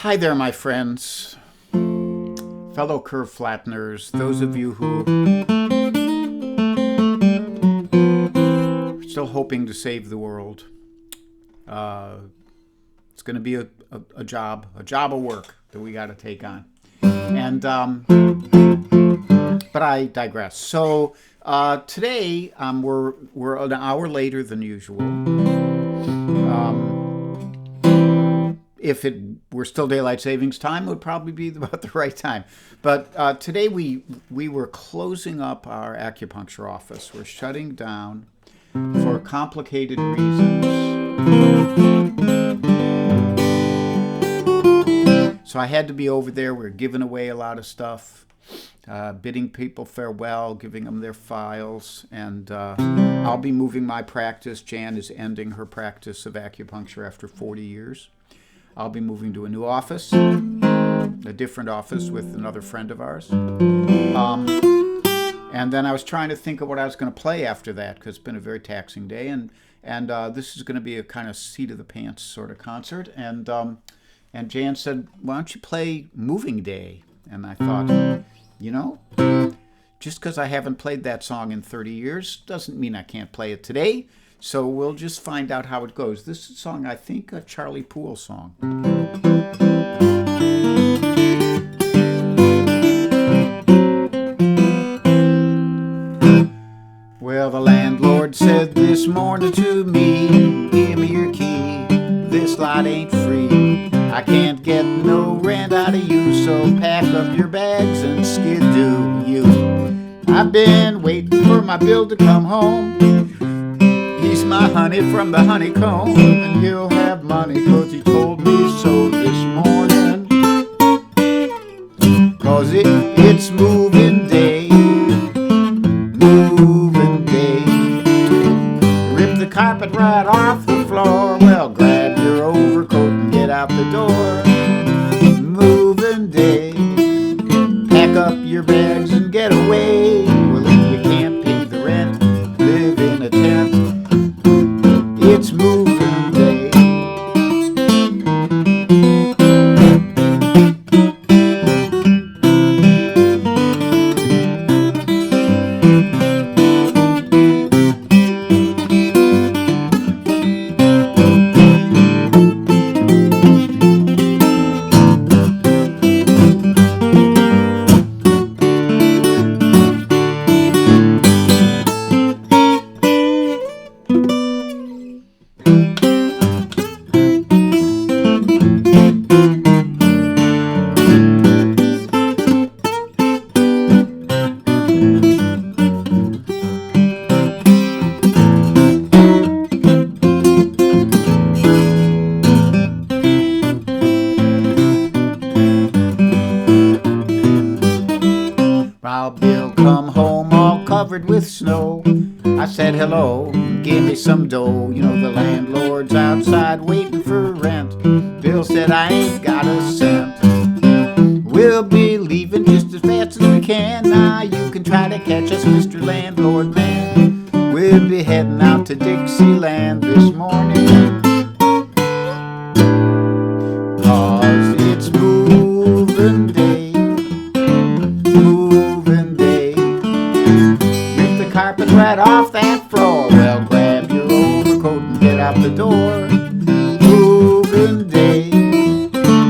Hi there, my friends, fellow curve flatteners, those of you who are still hoping to save the world. It's going to be a job of work that we got to take on. And but I digress. So today we're an hour later than usual. If it were still daylight savings time, it would probably be about the right time. But today we were closing up our acupuncture office. We're shutting down for complicated reasons. So I had to be over there. We're giving away a lot of stuff, bidding people farewell, giving them their files, and I'll be moving my practice. Jan is ending her practice of acupuncture after 40 years. I'll be moving to a new office, a different office with another friend of ours. And then I was trying to think of what I was going to play after that, because it's been a very taxing day, and this is going to be a kind of seat of the pants sort of concert. And Jan said, "Why don't you play Moving Day?" And I thought, just because I haven't played that song in 30 years doesn't mean I can't play it today. So we'll just find out how it goes. This is a song, I think, a Charlie Poole song. Well, the landlord said this morning to me, "Give me your key, this lot ain't free. I can't get no rent out of you, so pack up your bags and skidoo you. I've been waiting for my bill to come home. He's my honey from the honeycomb, and he'll have money 'cause he told me so this morning. 'Cause it's moving day, moving day. Rip the carpet right off the floor. Well, grab your overcoat and get out the door. Moving day. Pack up your bags and get away. Well, if you can't pay the rent, live in a tent. It's moving day." Bill come home all covered with snow. I said, "Hello, give me some dough. The landlord's outside waiting for rent." Bill said, "I ain't got a cent. We'll be leaving just as fast as we can. Now you can try to catch us, Mr. Landlord Man. We'll be heading out to Dixieland this morning. 'Cause it's moving day, moving day. Rip the carpet right off that floor. Well, grab your overcoat and get out the door. Moving day.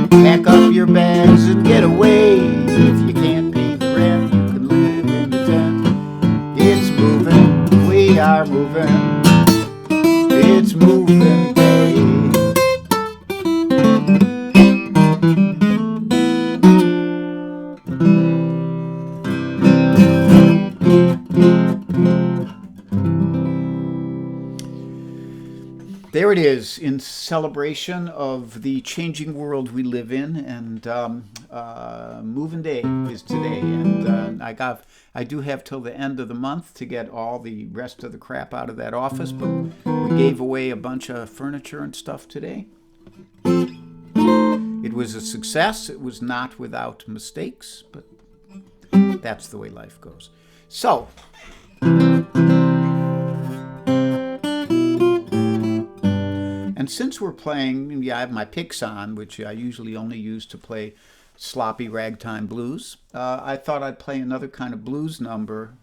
Pack up your bags and get away. If you can't pay the rent, you can live in the tent. It's moving, we are moving. It's moving day." There it is, in celebration of the changing world we live in, and moving day is today. And I do have till the end of the month to get all the rest of the crap out of that office, but we gave away a bunch of furniture and stuff today. It was a success. It was not without mistakes, but that's the way life goes. So, And since we're playing, yeah, I have my picks on, which I usually only use to play sloppy ragtime blues. I thought I'd play another kind of blues number,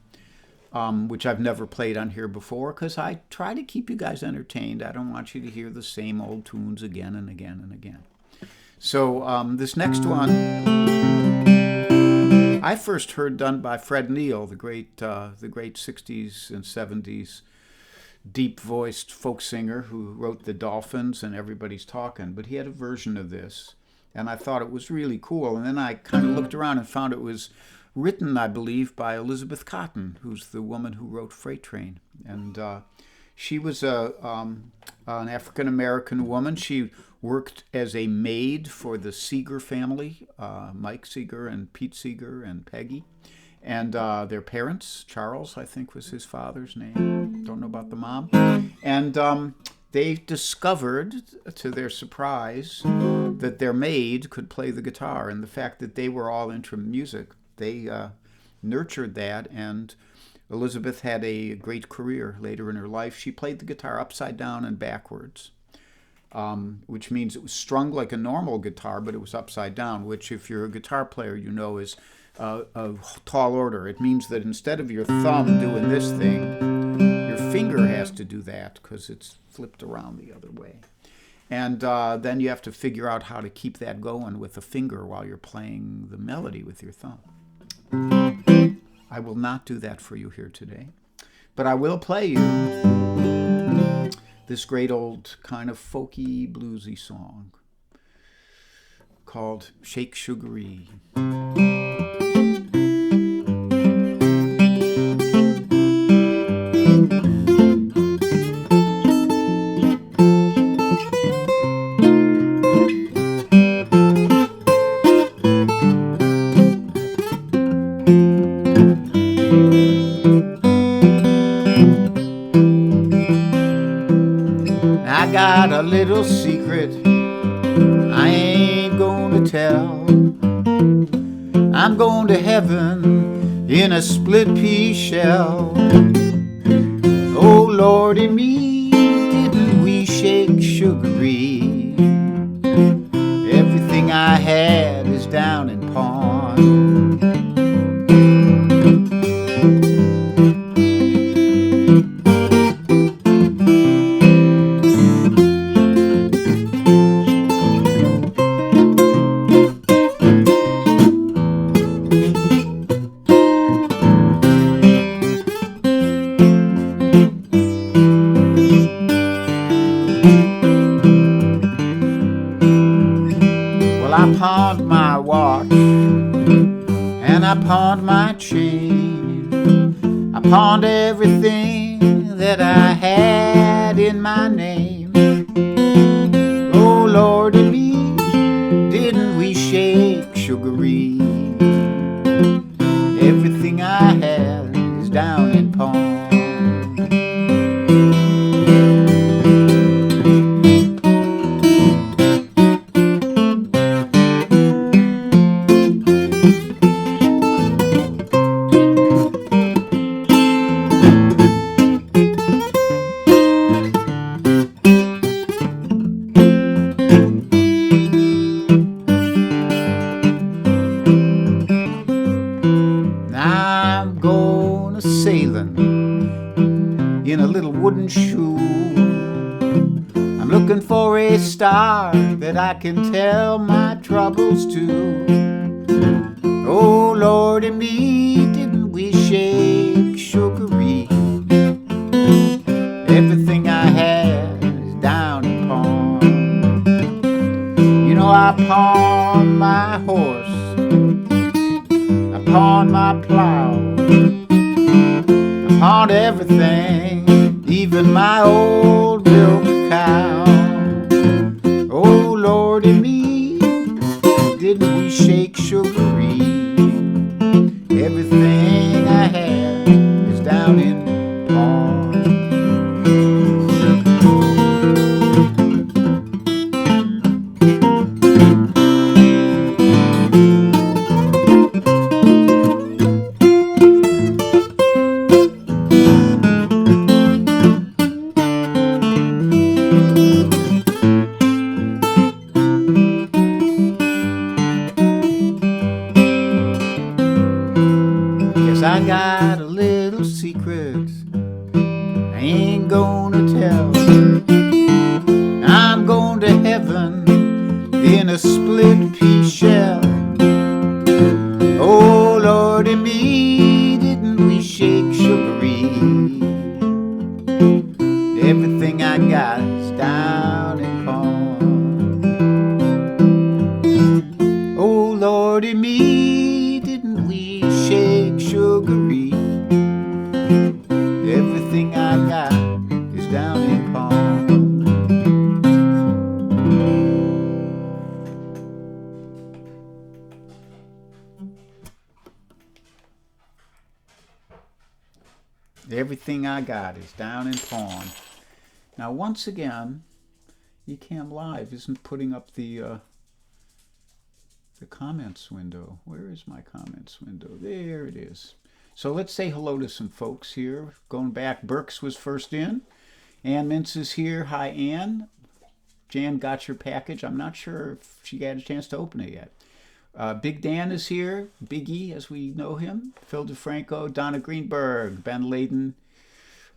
which I've never played on here before, because I try to keep you guys entertained. I don't want you to hear the same old tunes again and again and again. So this next one, I first heard done by Fred Neil, the great 60s and 70s deep-voiced folk singer who wrote The Dolphins and Everybody's Talking. But he had a version of this, and I thought it was really cool. And then I kind of looked around and found it was written, I believe, by Elizabeth Cotten, who's the woman who wrote Freight Train. And she was an African-American woman. She worked as a maid for the Seeger family, Mike Seeger and Pete Seeger and Peggy. And their parents, Charles, I think was his father's name. Don't know about the mom. And they discovered, to their surprise, that their maid could play the guitar. And the fact that they were all into music, they nurtured that. And Elizabeth had a great career later in her life. She played the guitar upside down and backwards, which means it was strung like a normal guitar, but it was upside down, which if you're a guitar player, you know is a tall order. It means that instead of your thumb doing this thing, your finger has to do that because it's flipped around the other way. And then you have to figure out how to keep that going with a finger while you're playing the melody with your thumb. I will not do that for you here today, but I will play you this great old kind of folky, bluesy song called Shake Sugaree. I got a little secret I ain't gonna tell. I'm going to heaven in a split pea shell. Oh Lordy me, didn't we shake Sugaree? Everything I had is down in pawn. I pawned my watch and I pawned my chain. I pawned everything that I had in my name. Oh Lordy me, didn't we shake Sugaree? Everything I had is down in pawn. I'm going sailing in a little wooden shoe. I'm looking for a star that I can tell my troubles to. Oh Lordy me, didn't we shake Sugaree? Everything I had is down in pawn. You know I pawned my horse, I pawned my plow, I pawned everything, even my old milk cow. Oh Lordy me, didn't we shake Sugaree? Everything I had is down in pawn. I got a little secret I ain't gonna tell. I'm going to heaven in a split pea shell. Oh Lordy me, didn't we shake Sugary? Everything I got is down in pawn. Oh Lordy me, didn't we shake Sugary? Everything I got is down in pawn. Everything I got is down in pawn. Now, once again, FBLive isn't putting up the comments window. Where is my comments window? There it is. So let's say hello to some folks here. Going back, Burks was first in. Ann Mintz is here. Hi, Ann. Jan got your package. I'm not sure if she got a chance to open it yet. Big Dan is here. Biggie, as we know him. Phil DeFranco, Donna Greenberg, Ben Layden,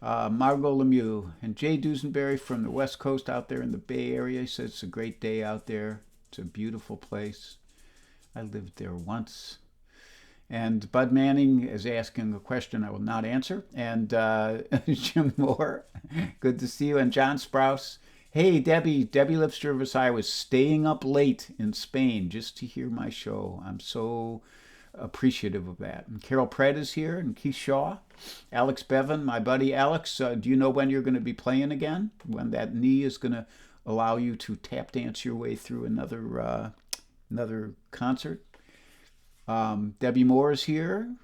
Margot Lemieux, and Jay Dusenberry from the West Coast out there in the Bay Area. He says it's a great day out there. It's a beautiful place. I lived there once. And Bud Manning is asking a question I will not answer. And Jim Moore, good to see you. And John Sprouse. Hey, Debbie Lipster, I was staying up late in Spain just to hear my show. I'm so appreciative of that. And Carol Pratt is here, and Keith Shaw. Alex Bevan, my buddy Alex, do you know when you're going to be playing again? When that knee is going to allow you to tap dance your way through another concert? Debbie Moore is here.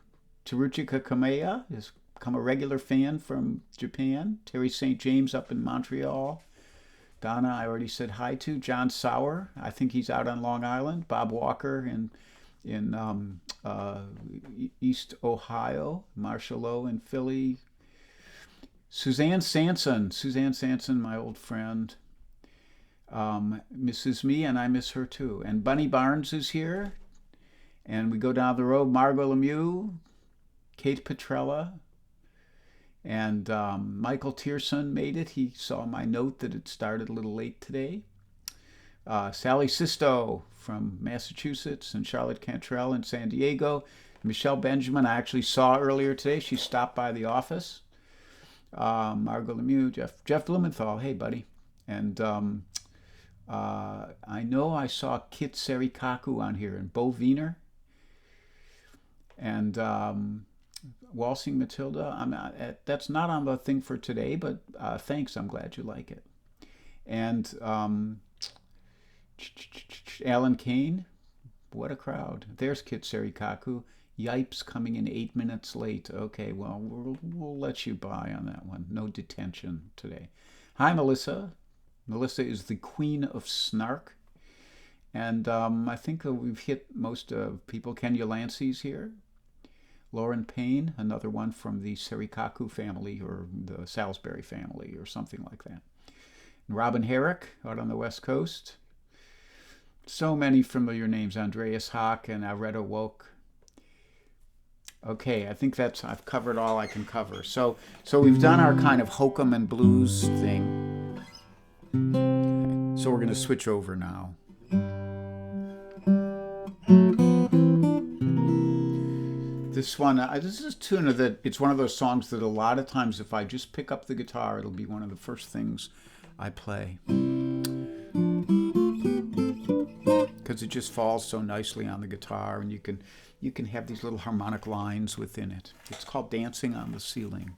Teruchika Kameya has become a regular fan from Japan. Terry St. James up in Montreal. Donna, I already said hi to. John Sauer, I think he's out on Long Island. Bob Walker in East Ohio. Marshall O in Philly. Suzanne Sanson, my old friend, misses me, and I miss her too. And Bunny Barnes is here. And we go down the road. Margot Lemieux, Kate Petrella, and Michael Tierson made it. He saw my note that it started a little late today. Sally Sisto from Massachusetts, and Charlotte Cantrell in San Diego. Michelle Benjamin, I actually saw earlier today. She stopped by the office. Margot Lemieux, Jeff Blumenthal, hey buddy. And I know I saw Kit Serikaku on here, and Bo Wiener. And Waltzing Matilda, that's not on the thing for today, but thanks, I'm glad you like it. And Alan Kane, what a crowd. There's Kit Serikaku. Yipes, coming in 8 minutes late. Okay, well, we'll let you by on that one. No detention today. Hi, Melissa. Melissa is the queen of snark. And I think we've hit most of people. Kenya Lancey's here. Lauren Payne, another one from the Serikaku family or the Salisbury family or something like that. And Robin Herrick out on the West Coast. So many familiar names. Andreas Hock and Aretta Woke. Okay, I think I've covered all I can cover. So we've done our kind of hokum and blues thing. So we're going to switch over now. This one, this is a tune that it's one of those songs that a lot of times if I just pick up the guitar, it'll be one of the first things I play. Because it just falls so nicely on the guitar, and you can have these little harmonic lines within it. It's called Dancing on the Ceiling.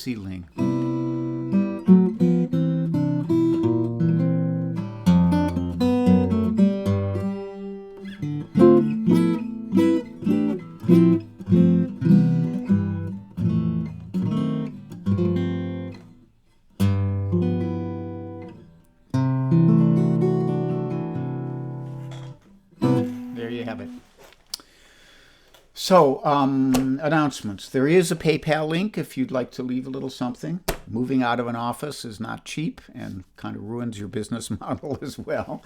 ceiling. There you have it. So, announcements. There is a PayPal link if you'd like to leave a little something. Moving out of an office is not cheap and kind of ruins your business model as well.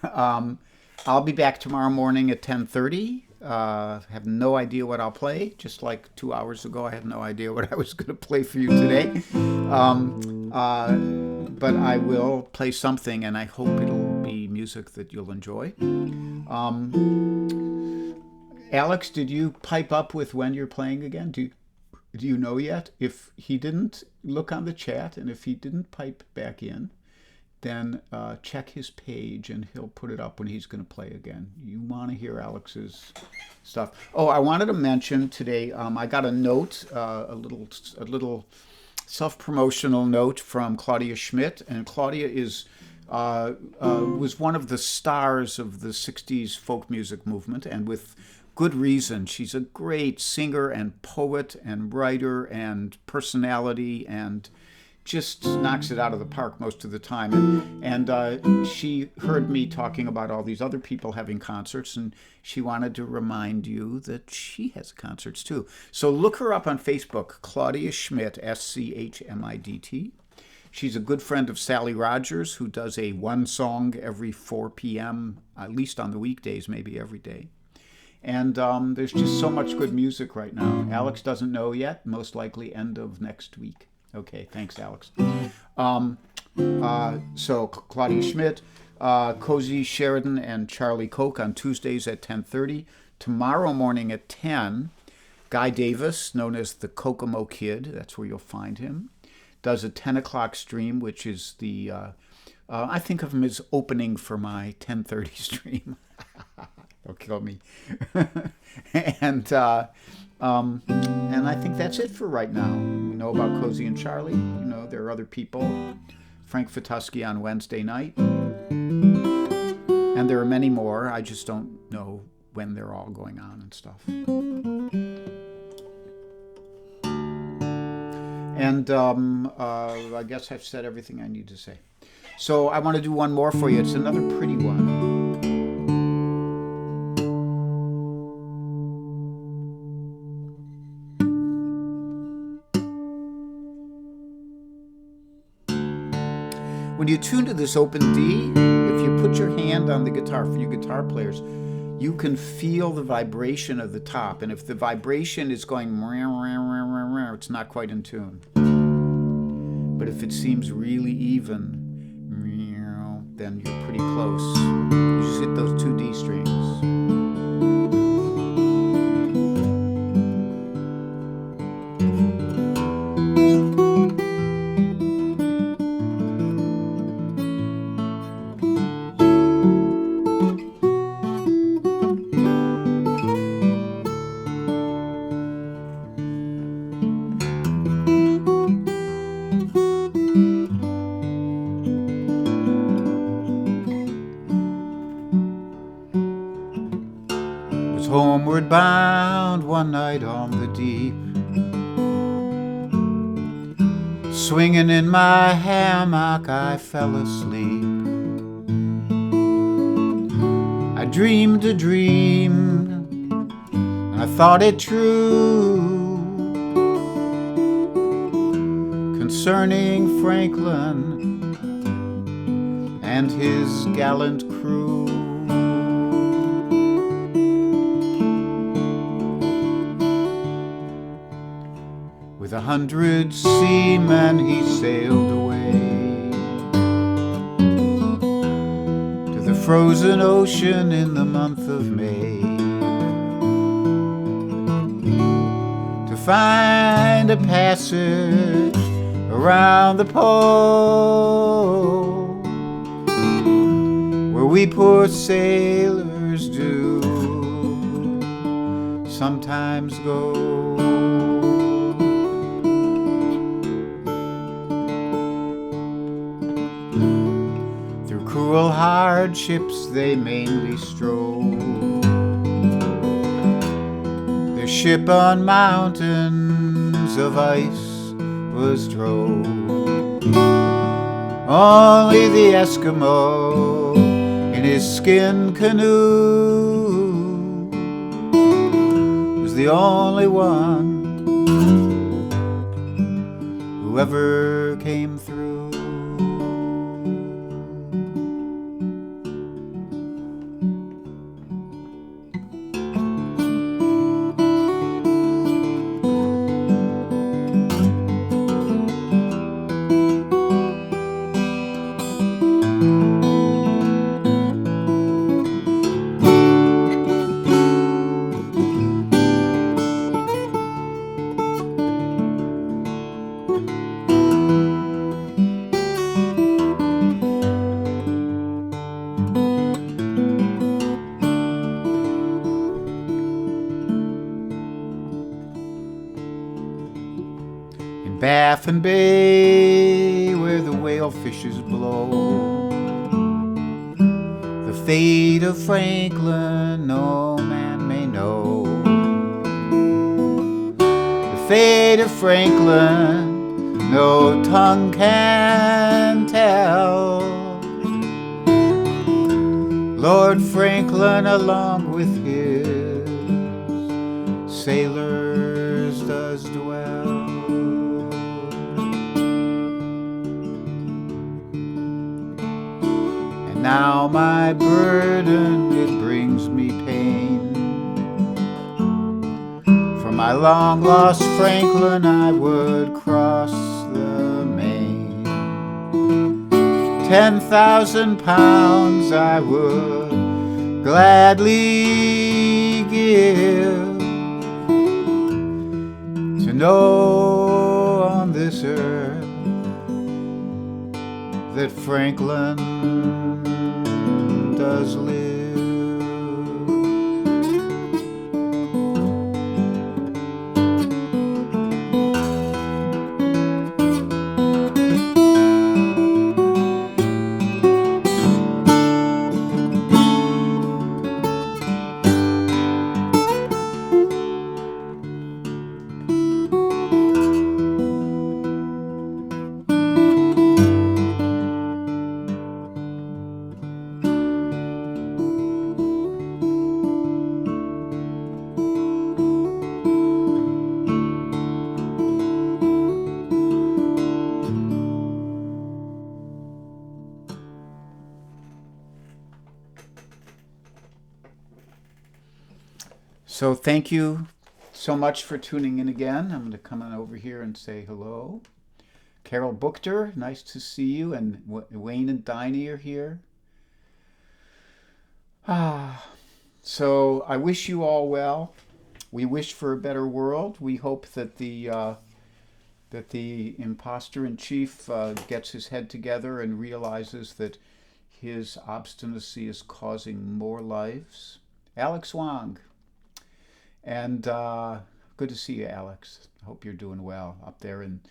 I'll be back tomorrow morning at 10:30. Have no idea what I'll play. Just like 2 hours ago, I had no idea what I was going to play for you today. But I will play something, and I hope it'll be music that you'll enjoy. Alex, did you pipe up with when you're playing again? Do you know yet? If he didn't, look on the chat, and if he didn't pipe back in, then check his page, and he'll put it up when he's going to play again. You want to hear Alex's stuff. Oh, I wanted to mention today, I got a note, a little self-promotional note from Claudia Schmidt, and Claudia was one of the stars of the 60s folk music movement, and with good reason. She's a great singer and poet and writer and personality, and just knocks it out of the park most of the time. And she heard me talking about all these other people having concerts, and she wanted to remind you that she has concerts too. So look her up on Facebook, Claudia Schmidt, Schmidt. She's a good friend of Sally Rogers, who does a one song every 4 p.m., at least on the weekdays, maybe every day. And there's just so much good music right now. Alex doesn't know yet, most likely end of next week. Okay, thanks, Alex. So Claudia Schmidt, Cozy Sheridan, and Charlie Koch on Tuesdays at 10:30. Tomorrow morning at 10, Guy Davis, known as the Kokomo Kid, that's where you'll find him, does a 10 o'clock stream, which is the, I think of him as opening for my 10:30 stream. Don't kill me. And I think that's it for right now. We know about Cozy and Charlie. You know, there are other people. Frank Fatuski on Wednesday night. And there are many more. I just don't know when they're all going on and stuff. And I guess I've said everything I need to say. So I want to do one more for you. It's another pretty one. When you tune to this open D, if you put your hand on the guitar, for you guitar players, you can feel the vibration of the top. And if the vibration is going, it's not quite in tune. But if it seems really even, then you're pretty close. You just hit those 2 D strings. Homeward bound one night on the deep, swinging in my hammock I fell asleep. I dreamed a dream, I thought it true, concerning Franklin and his gallant crew. With 100 seamen he sailed away to the frozen ocean in the month of May, to find a passage around the pole, where we poor sailors do sometimes go. Through cruel hardships they mainly strove. Their ship on mountains of ice was drove. Only the Eskimo in his skin canoe was the only one who ever came through. Baffin Bay, where the whale fishes blow, the fate of Franklin no man may know. The fate of Franklin no tongue can tell. Lord Franklin along with his sailors does dwell. Now my burden, it brings me pain. For my long-lost Franklin, I would cross the main. 10,000 pounds I would gladly give to know on this earth that Franklin does live. So thank you so much for tuning in again. I'm going to come on over here and say hello. Carol Buchter, nice to see you. And Wayne and Diney are here. So I wish you all well. We wish for a better world. We hope that the imposter in chief gets his head together and realizes that his obstinacy is causing more lives. Alex Wang. And good to see you, Alex. I hope you're doing well up there in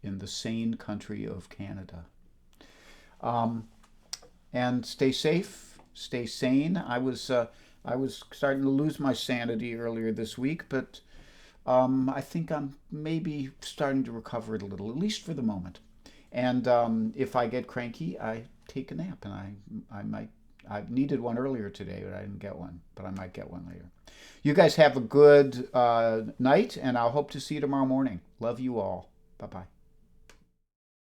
the sane country of Canada. And stay safe, stay sane. I was starting to lose my sanity earlier this week, but I think I'm maybe starting to recover it a little, at least for the moment. And if I get cranky, I take a nap, and I needed one earlier today, but I didn't get one, but I might get one later. You guys have a good night, and I'll hope to see you tomorrow morning. Love you all. Bye-bye.